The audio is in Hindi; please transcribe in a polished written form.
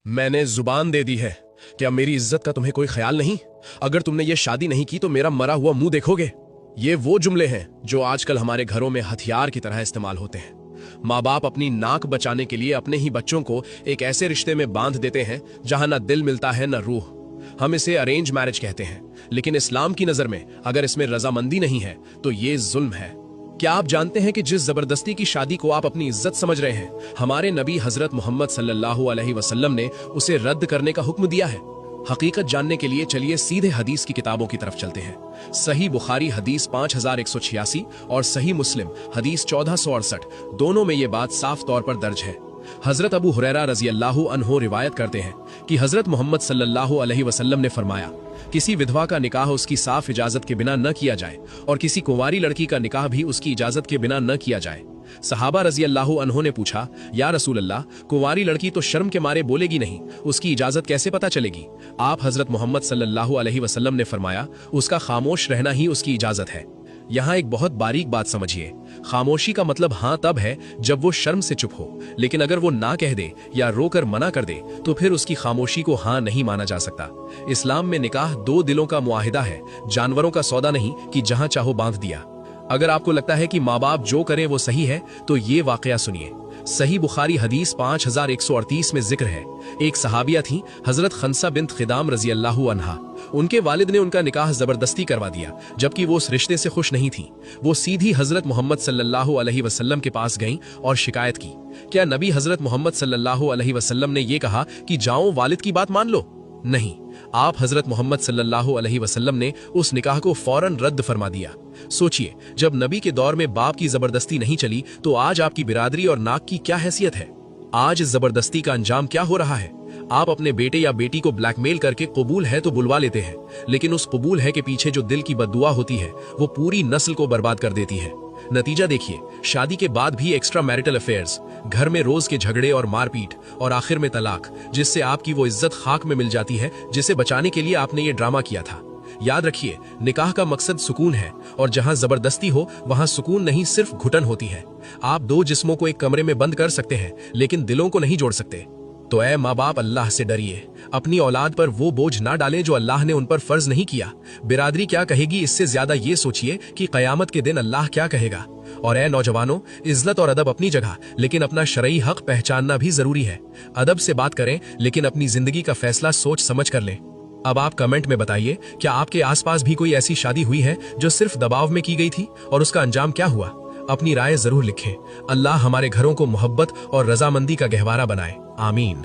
मैंने जुबान दे दी है। क्या मेरी इज्जत का तुम्हें कोई ख्याल नहीं? अगर तुमने ये शादी नहीं की तो मेरा मरा हुआ मुंह देखोगे। ये वो जुमले हैं जो आजकल हमारे घरों में हथियार की तरह इस्तेमाल होते हैं। माँ बाप अपनी नाक बचाने के लिए अपने ही बच्चों को एक ऐसे रिश्ते में बांध देते हैं जहां ना दिल मिलता है ना रूह। हम इसे अरेंज मैरिज कहते हैं, लेकिन इस्लाम की नजर में अगर इसमें रजामंदी नहीं है तो ये जुल्म है। क्या आप जानते हैं कि जिस जबरदस्ती की शादी को आप अपनी इज्जत समझ रहे हैं, हमारे नबी हजरत मोहम्मद सल्लल्लाहु अलैहि वसल्लम ने उसे रद्द करने का हुक्म दिया है। हकीकत जानने के लिए चलिए सीधे हदीस की किताबों की तरफ चलते हैं। सही बुखारी हदीस 5186 और सही मुस्लिम हदीस 1468, दोनों में ये बात साफ तौर पर दर्ज है। हजरत अबू हुरैरा रजी अल्लाहु अन्हो रिवायत करते हैं कि हजरत मोहम्मद सल्लल्लाहु अलैहि वसल्लम ने फरमाया, किसी विधवा का निकाह उसकी साफ इजाजत के बिना न किया जाए और किसी कुंवारी लड़की का निकाह भी उसकी इजाजत के बिना न किया जाए। सहाबा रजी अल्लाहु अन्हो ने पूछा, या रसूल अल्लाह, कुंवारी लड़की तो शर्म के मारे बोलेगी नहीं, उसकी इजाजत कैसे पता चलेगी? आप हजरत मोहम्मद सल्लल्लाहु अलैहि वसल्लम ने फरमाया, उसका खामोश रहना ही उसकी इजाजत है। यहाँ एक बहुत बारीक बात समझिए। खामोशी का मतलब हाँ तब है जब वो शर्म से चुप हो, लेकिन अगर वो ना कह दे या रोकर मना कर दे तो फिर उसकी खामोशी को हाँ नहीं माना जा सकता। इस्लाम में निकाह दो दिलों का मुआहिदा है, जानवरों का सौदा नहीं कि जहां चाहो बांध दिया। अगर आपको लगता है कि माँ बाप जो करें वो सही है तो ये वाकया सुनिए। सही बुखारी हदीस 5138 में जिक्र है, एक सहाबिया थी हजरत खंसा बिन्त खिदाम रजी अल्लाहु अन्हा। उनके वालिद ने उनका निकाह जबरदस्ती करवा दिया, जबकि वो उस रिश्ते से खुश नहीं थी। वो सीधी हजरत मोहम्मद सल्लल्लाहु अलैहि वसल्लम के पास गईं और शिकायत की। क्या नबी हजरत मोहम्मद सल्लल्लाहु अलैहि वसल्लम ने ये कहा कि जाओ वालिद की बात मान लो? नहीं, आप हजरत मोहम्मद सल्लल्लाहु अलैहि वसल्लम ने उस निकाह को फौरन रद्द फरमा दिया। सोचिए, जब नबी के दौर में बाप की जबरदस्ती नहीं चली तो आज आपकी बिरादरी और नाक की क्या हैसियत है? आज इस जबरदस्ती का अंजाम क्या हो रहा है? आप अपने बेटे या बेटी को ब्लैकमेल करके कबूल है तो बुलवा लेते हैं, लेकिन उस कबूल है के पीछे जो दिल की बद्दुआ होती है वो पूरी नस्ल को बर्बाद कर देती है। नतीजा देखिए, शादी के बाद भी एक्स्ट्रा मैरिटल अफेयर्स, घर में रोज के झगड़े और मारपीट और आखिर में तलाक, जिससे आपकी वो इज्जत खाक में मिल जाती है जिसे बचाने के लिए आपने ये ड्रामा किया था। याद रखिए, निकाह का मकसद सुकून है और जहां जबरदस्ती हो वहां सुकून नहीं, सिर्फ घुटन होती है। आप दो जिस्मों को एक कमरे में बंद कर सकते हैं लेकिन दिलों को नहीं जोड़ सकते। तो ऐ माँ बाप, अल्लाह से डरिए। अपनी औलाद पर वो बोझ ना डालें जो अल्लाह ने उन पर फर्ज नहीं किया। बिरादरी क्या कहेगी, इससे ज्यादा ये सोचिए कि कयामत के दिन अल्लाह क्या कहेगा। और ऐ नौजवानों, इज्जत और अदब अपनी जगह, लेकिन अपना शरई हक पहचानना भी जरूरी है। अदब से बात करें लेकिन अपनी जिंदगी का फैसला सोच समझ कर लें। अब आप कमेंट में बताइए, क्या आपके आसपास भी कोई ऐसी शादी हुई है जो सिर्फ दबाव में की गई थी और उसका अंजाम क्या हुआ? अपनी राय जरूर लिखें। अल्लाह हमारे घरों को मोहब्बत और रजामंदी का गहवारा बनाए। आमीन।